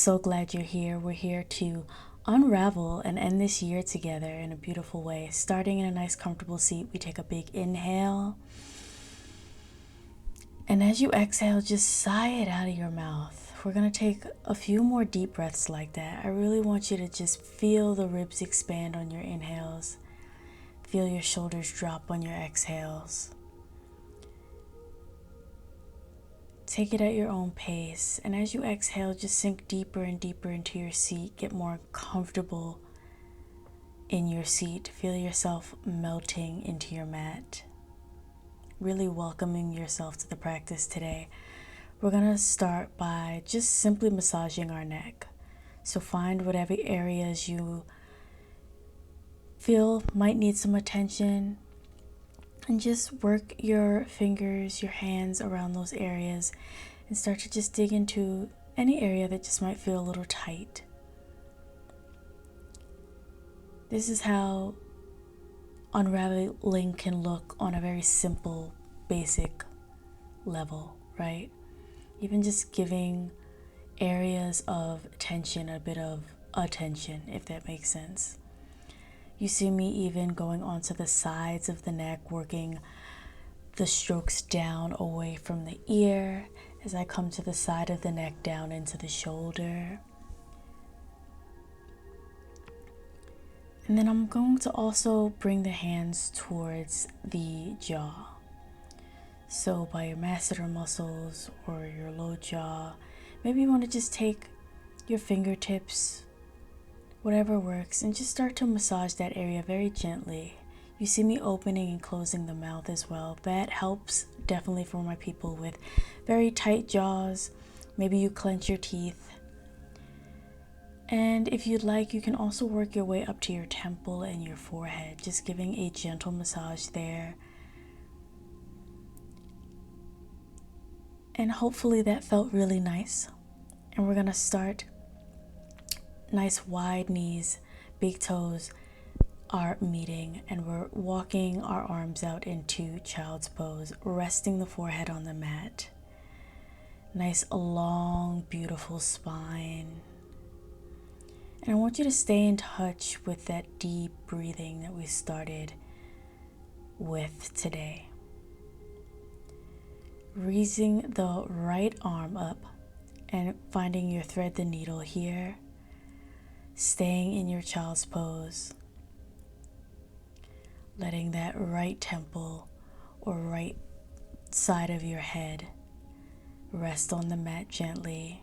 so glad you're here. We're here to unravel and end this year together in a beautiful way. Starting in a nice comfortable seat, we take a big inhale. And as you exhale, just sigh it out of your mouth. We're going to take a few more deep breaths like that. I really want you to just feel the ribs expand on your inhales. Feel your shoulders drop on your exhales. Take it at your own pace, and as you exhale, just sink deeper and deeper into your seat. Get more comfortable in your seat. Feel yourself melting into your mat. Really welcoming yourself to the practice today. We're going to start by just simply massaging our neck. So find whatever areas you feel might need some attention, and just work your fingers, your hands around those areas and start to just dig into any area that just might feel a little tight. This is how unraveling can look on a very simple, basic level, right? Even just giving areas of tension a bit of attention, if that makes sense. You see me even going onto the sides of the neck, working the strokes down away from the ear as I come to the side of the neck down into the shoulder. And then I'm going to also bring the hands towards the jaw. So by your masseter muscles or your low jaw, maybe you want to just take your fingertips, whatever works, and just start to massage that area very gently. You see me opening and closing the mouth as well. That helps definitely for my people with very tight jaws. Maybe you clench your teeth. And if you'd like, you can also work your way up to your temple and your forehead, just giving a gentle massage there. And hopefully that felt really nice. And we're gonna start nice wide knees, big toes are meeting, and we're walking our arms out into child's pose, resting the forehead on the mat. Nice long, beautiful spine. And I want you to stay in touch with that deep breathing that we started with today. Raising the right arm up and finding your thread the needle here. Staying in your child's pose, letting that right temple or right side of your head rest on the mat gently,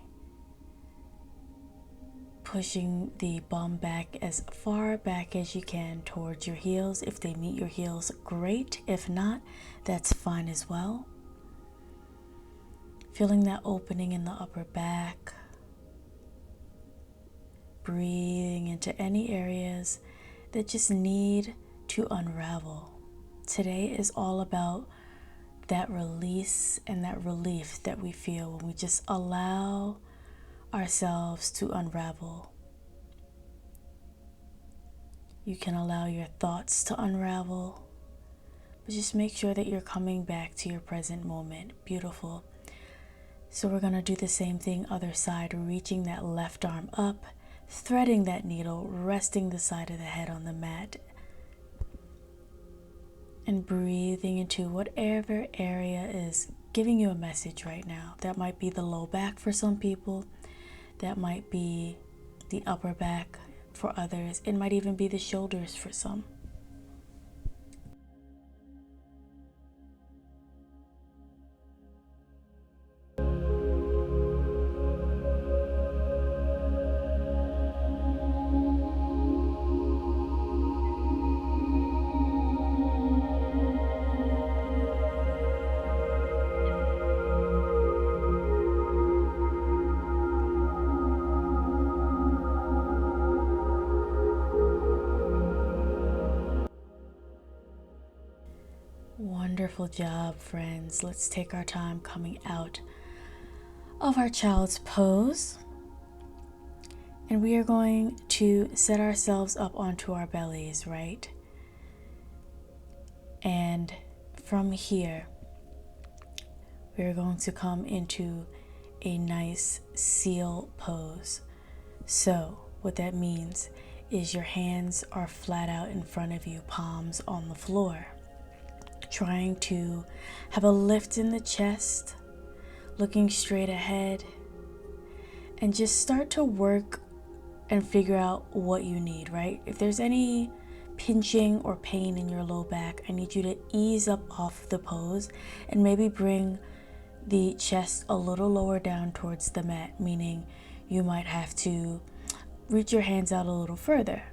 pushing the bum back as far back as you can towards your heels. If they meet your heels, great. If not, that's fine as well. Feeling that opening in the upper back. Breathing into any areas that just need to unravel. Today is all about that release and that relief that we feel when we just allow ourselves to unravel. You can allow your thoughts to unravel, but just make sure that you're coming back to your present moment. Beautiful. So we're going to do the same thing, other side, reaching that left arm up, threading that needle, resting the side of the head on the mat, and breathing into whatever area is giving you a message right now. That might be the low back for some people. That might be the upper back for others. It might even be the shoulders for some. Wonderful job, friends. Let's take our time coming out of our child's pose. And we are going to set ourselves up onto our bellies, right? And from here, we're going to come into a nice seal pose. So what that means is your hands are flat out in front of you, palms on the floor, trying to have a lift in the chest, looking straight ahead, and just start to work and figure out what you need, right? If there's any pinching or pain in your low back, I need you to ease up off the pose and maybe bring the chest a little lower down towards the mat, meaning you might have to reach your hands out a little further.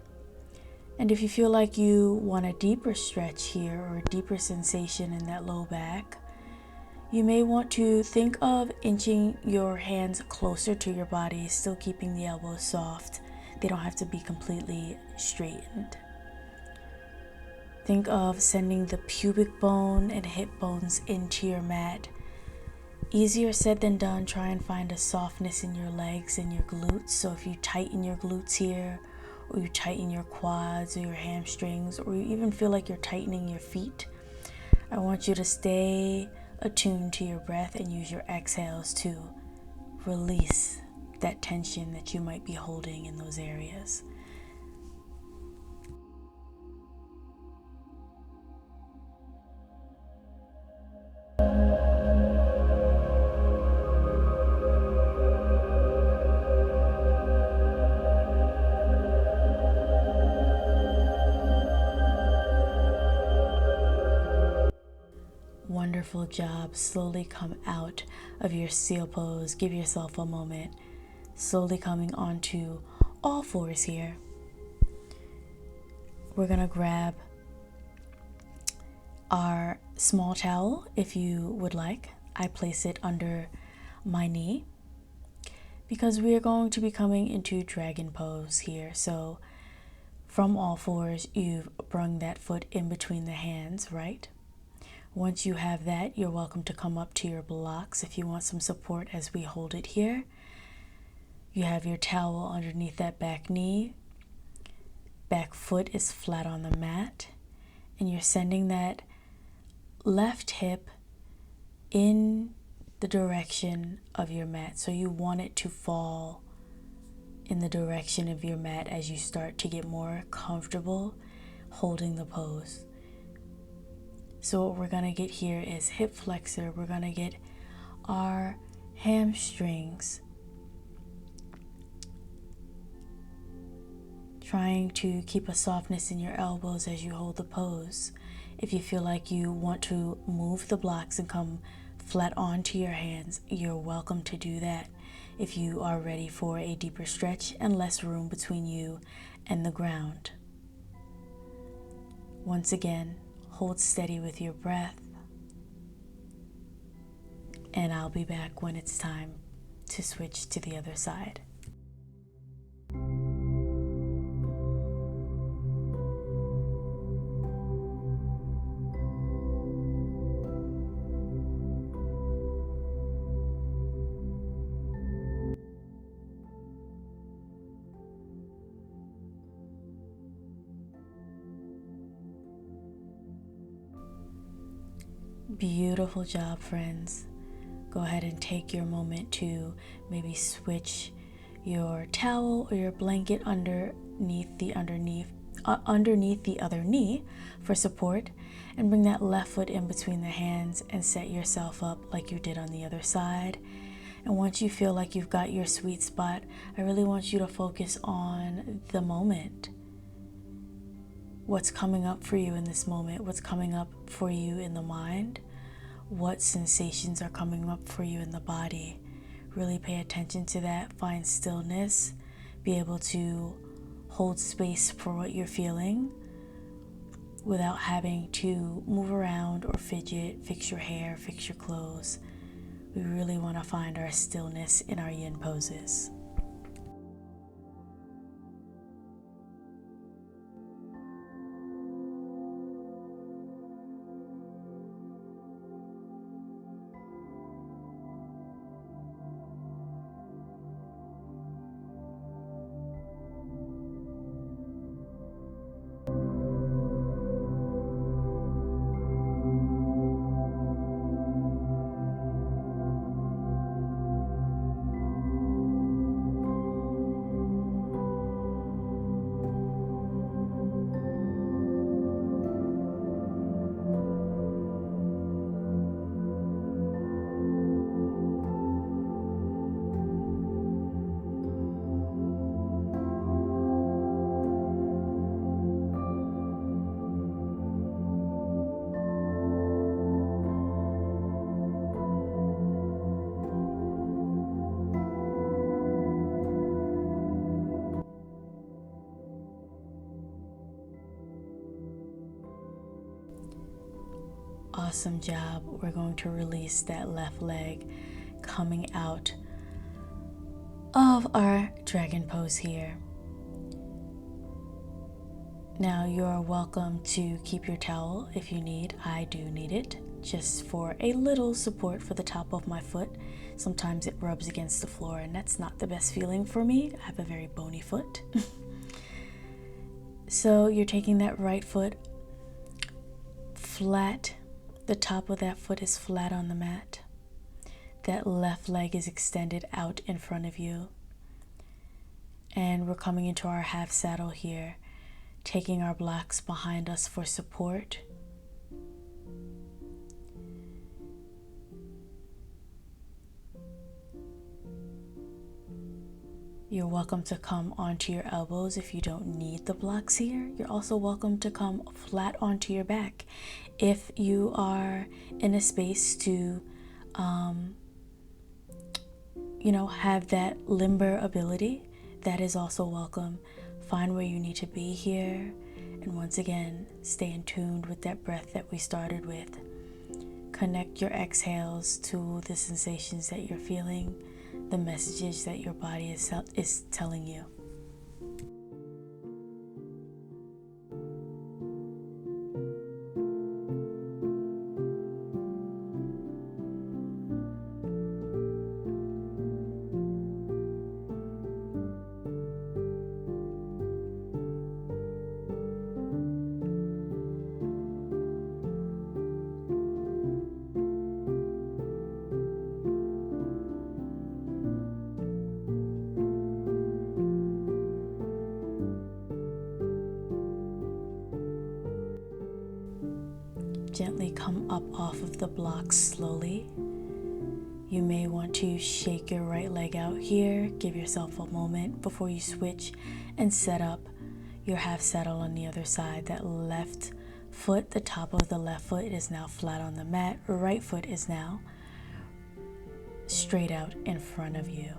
And if you feel like you want a deeper stretch here or a deeper sensation in that low back, you may want to think of inching your hands closer to your body, still keeping the elbows soft. They don't have to be completely straightened. Think of sending the pubic bone and hip bones into your mat. Easier said than done. Try and find a softness in your legs and your glutes. So if you tighten your glutes here, or you tighten your quads or your hamstrings, or you even feel like you're tightening your feet, I want you to stay attuned to your breath and use your exhales to release that tension that you might be holding in those areas. Wonderful job. Slowly come out of your seal pose. Give yourself a moment. Slowly coming onto all fours here. We're going to grab our small towel if you would like. I place it under my knee because we are going to be coming into dragon pose here. So from all fours, you've brung that foot in between the hands, right? Once you have that, you're welcome to come up to your blocks if you want some support as we hold it here. You have your towel underneath that back knee. Back foot is flat on the mat. And you're sending that left hip in the direction of your mat. So you want it to fall in the direction of your mat as you start to get more comfortable holding the pose. So what we're going to get here is hip flexor. We're going to get our hamstrings. Trying to keep a softness in your elbows as you hold the pose. If you feel like you want to move the blocks and come flat onto your hands, you're welcome to do that if you are ready for a deeper stretch and less room between you and the ground. Once again, hold steady with your breath, and I'll be back when it's time to switch to the other side. Beautiful job, friends. Go ahead and take your moment to maybe switch your towel or your blanket underneath the other knee for support, and bring that left foot in between the hands and set yourself up like you did on the other side. And once you feel like you've got your sweet spot, I really want you to focus on the moment. What's coming up for you in this moment? What's coming up for you in the mind? What sensations are coming up for you in the body? Really pay attention to that. Find stillness. Be able to hold space for what you're feeling without having to move around or fidget, fix your hair, fix your clothes. We really want to find our stillness in our yin poses. Awesome job. We're going to release that left leg, coming out of our dragon pose here. Now you're welcome to keep your towel if you need. I do need it just for a little support for the top of my foot. Sometimes it rubs against the floor and that's not the best feeling for me. I have a very bony foot. So you're taking that right foot flat. The top of that foot is flat on the mat. That left leg is extended out in front of you. And we're coming into our half saddle here, taking our blocks behind us for support. You're welcome to come onto your elbows if you don't need the blocks here. You're also welcome to come flat onto your back if you are in a space to have that limber ability. That is also welcome. Find where you need to be here, and once again, stay in tune with that breath that we started with. Connect your exhales to the sensations that you're feeling, the messages that your body is telling you. Gently come up off of the blocks slowly. You may want to shake your right leg out here. Give yourself a moment before you switch and set up your half saddle on the other side. That left foot, the top of the left foot is now flat on the mat. Right foot is now straight out in front of you.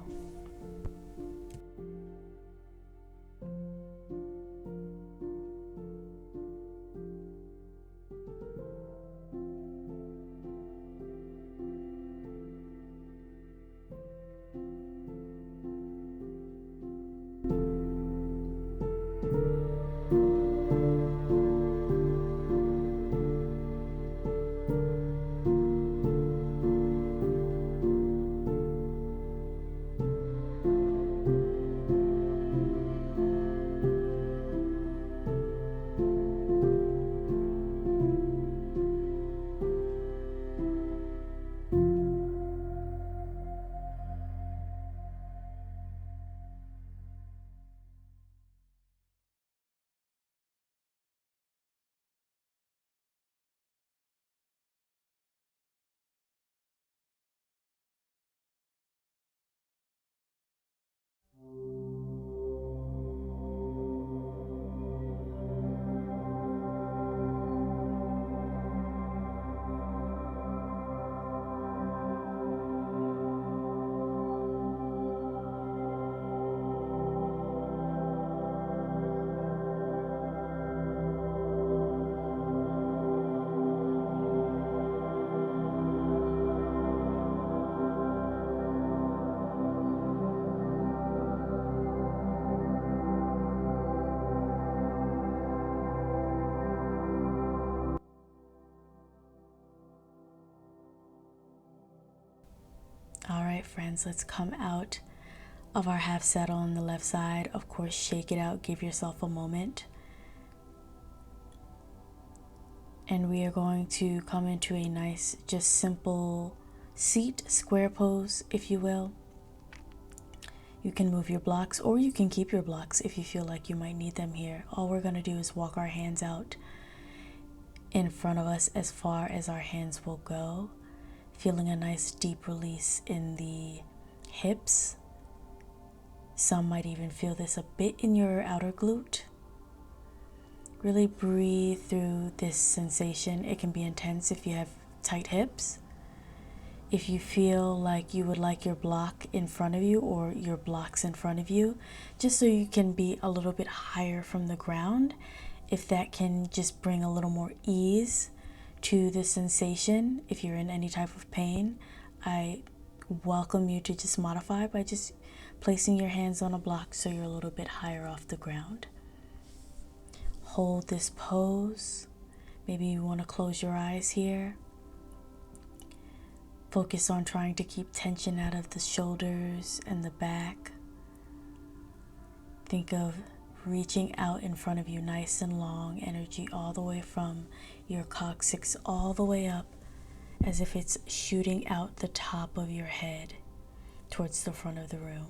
All right, friends, let's come out of our half saddle on the left side. Of course, shake it out, give yourself a moment. And we are going to come into a nice, just simple seat, square pose, if you will. You can move your blocks or you can keep your blocks if you feel like you might need them here. All we're going to do is walk our hands out in front of us as far as our hands will go. Feeling a nice deep release in the hips. Some might even feel this a bit in your outer glute. Really breathe through this sensation. It can be intense if you have tight hips. If you feel like you would like your block in front of you or your blocks in front of you, just so you can be a little bit higher from the ground, if that can just bring a little more ease to the sensation. If you're in any type of pain, I welcome you to just modify by just placing your hands on a block so you're a little bit higher off the ground. Hold this pose. Maybe you want to close your eyes here. Focus on trying to keep tension out of the shoulders and the back. Think of reaching out in front of you nice and long, energy all the way from your coccyx all the way up, as if it's shooting out the top of your head towards the front of the room.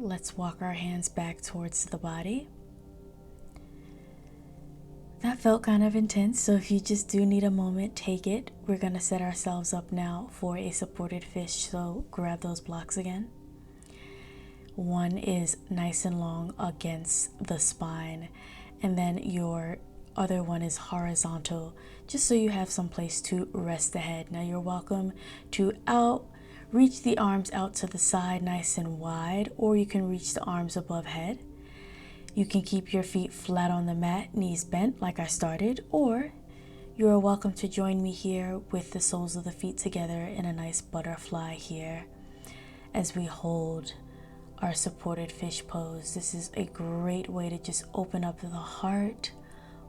Let's walk our hands back towards the body. That felt kind of intense, so if you just do need a moment, take it. We're going to set ourselves up now for a supported fish, so grab those blocks again. One is nice and long against the spine, and then your other one is horizontal, just so you have some place to rest the head. Now you're welcome to reach the arms out to the side nice and wide, or you can reach the arms above head. You can keep your feet flat on the mat, knees bent like I started, or you are welcome to join me here with the soles of the feet together in a nice butterfly here as we hold our supported fish pose. This is a great way to just open up the heart,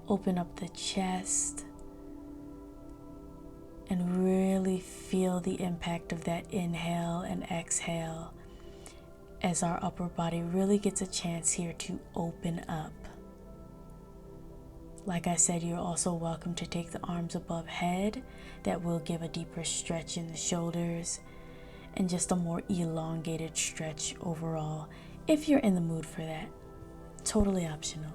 open up the chest, and really feel the impact of that inhale and exhale as our upper body really gets a chance here to open up. Like I said, you're also welcome to take the arms above head. That will give a deeper stretch in the shoulders and just a more elongated stretch overall, if you're in the mood for that. Totally optional.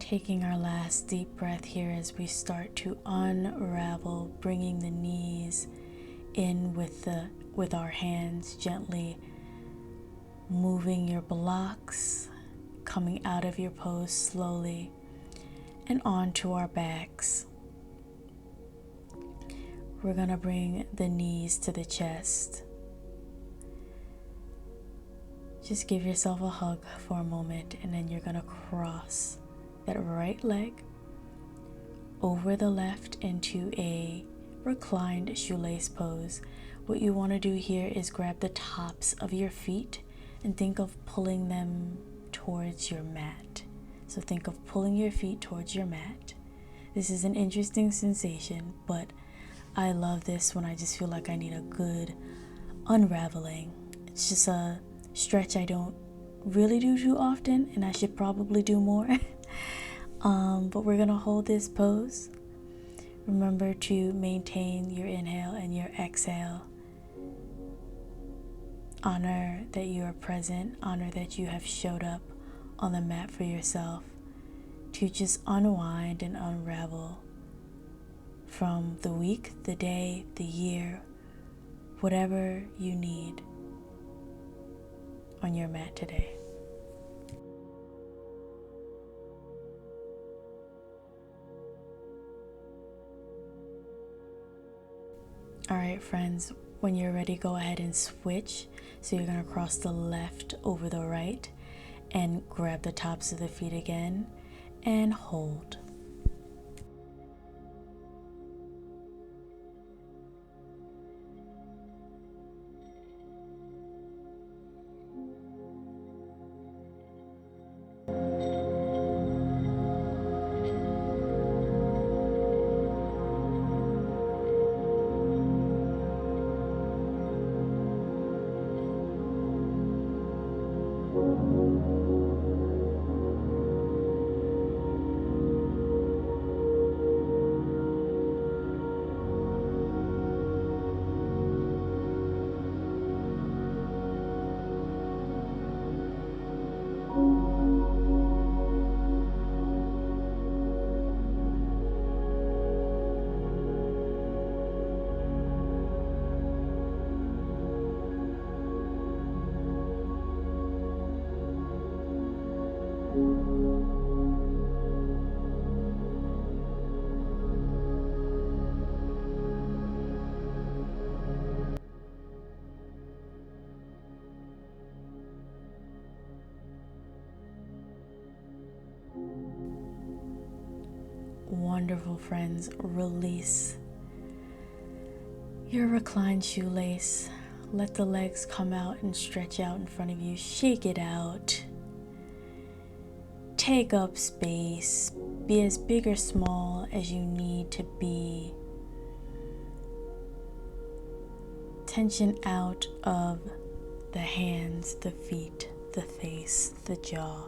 Taking our last deep breath here as we start to unravel, bringing the knees in with our hands, gently moving your blocks, coming out of your pose slowly and onto our backs. We're going to bring the knees to the chest. Just give yourself a hug for a moment, and then you're going to cross that right leg over the left into a reclined shoelace pose. What you want to do here is grab the tops of your feet and think of pulling them towards your mat. So think of pulling your feet towards your mat. This is an interesting sensation, but I love this when I just feel like I need a good unraveling. It's just a stretch I don't really do too often, and I should probably do more. But we're gonna hold this pose. Remember to maintain your inhale and your exhale. Honor that you are present. Honor that you have showed up on the mat for yourself to just unwind and unravel from the week, the day, the year, whatever you need on your mat today. All right, friends, when you're ready, go ahead and switch. So you're going to cross the left over the right and grab the tops of the feet again and hold. Wonderful, friends. Release your reclined shoelace. Let the legs come out and stretch out in front of you. Shake it out. Take up space. Be as big or small as you need to be. Tension out of the hands, the feet, the face, the jaw.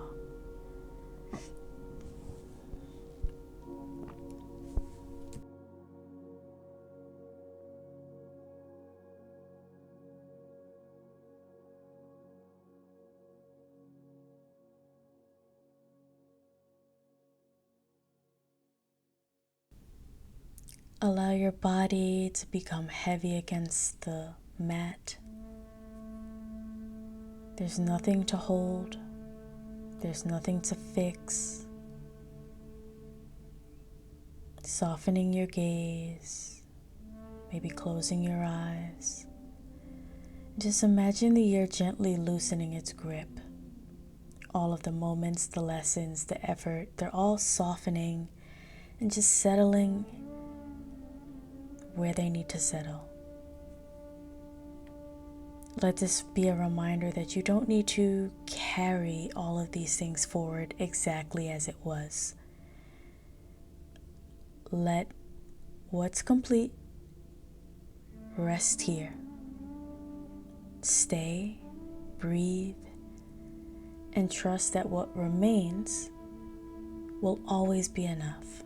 Allow your body to become heavy against the mat. There's nothing to hold. There's nothing to fix. Softening your gaze, maybe closing your eyes. Just imagine the year gently loosening its grip. All of the moments, the lessons, the effort, they're all softening and just settling where they need to settle. Let this be a reminder that you don't need to carry all of these things forward exactly as it was. Let what's complete rest here. Stay, breathe, and trust that what remains will always be enough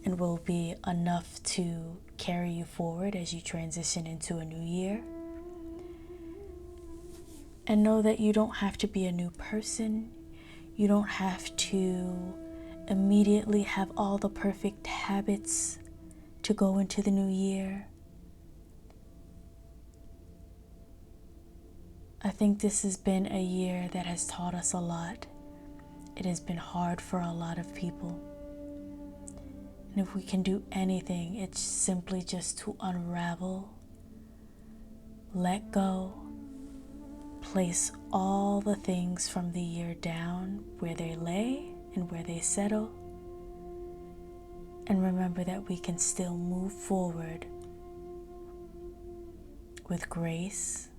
and will be enough to carry you forward as you transition into a new year. And know that you don't have to be a new person. You don't have to immediately have all the perfect habits to go into the new year. I think this has been a year that has taught us a lot. It has been hard for a lot of people. And if we can do anything, it's simply just to unravel, let go, place all the things from the year down where they lay and where they settle, and remember that we can still move forward with grace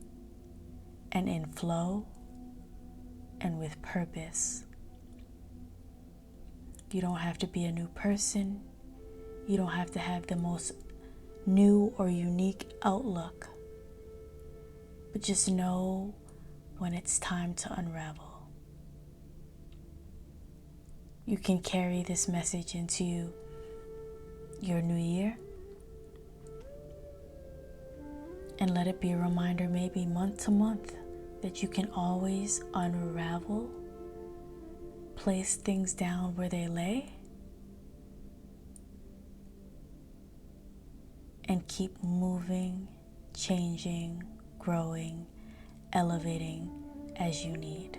and in flow and with purpose. You don't have to be a new person. You don't have to have the most new or unique outlook, but just know when it's time to unravel. You can carry this message into your new year and let it be a reminder, maybe month to month, that you can always unravel, place things down where they lay, and keep moving, changing, growing, elevating as you need.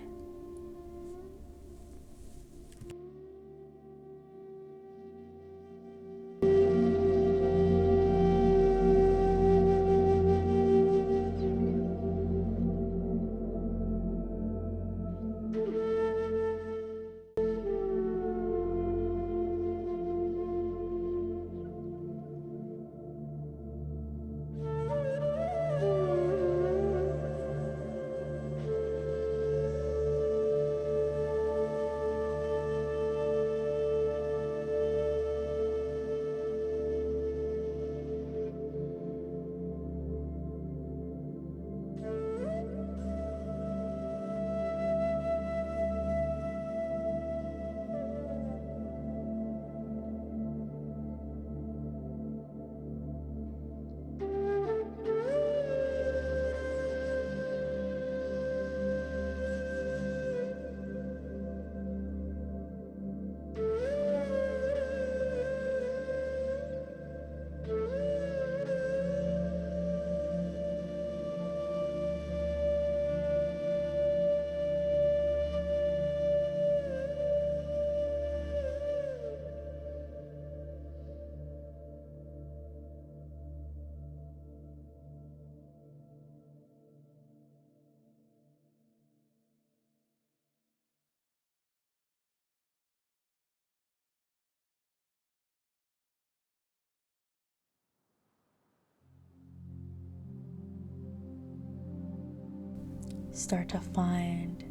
Start to find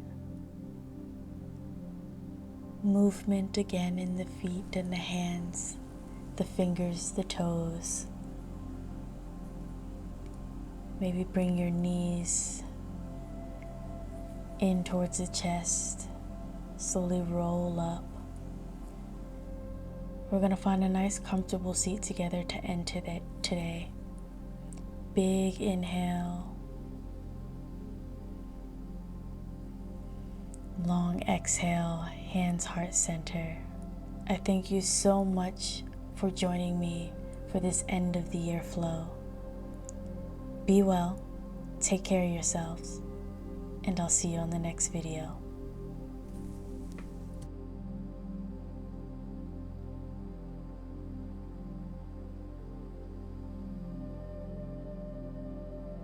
movement again in the feet and the hands, the fingers, the toes. Maybe bring your knees in towards the chest. Slowly roll up. We're going to find a nice comfortable seat together to end today. Big inhale. Long exhale, hands heart center. I thank you so much for joining me for this end of the year flow. Be well, take care of yourselves, and I'll see you on the next video.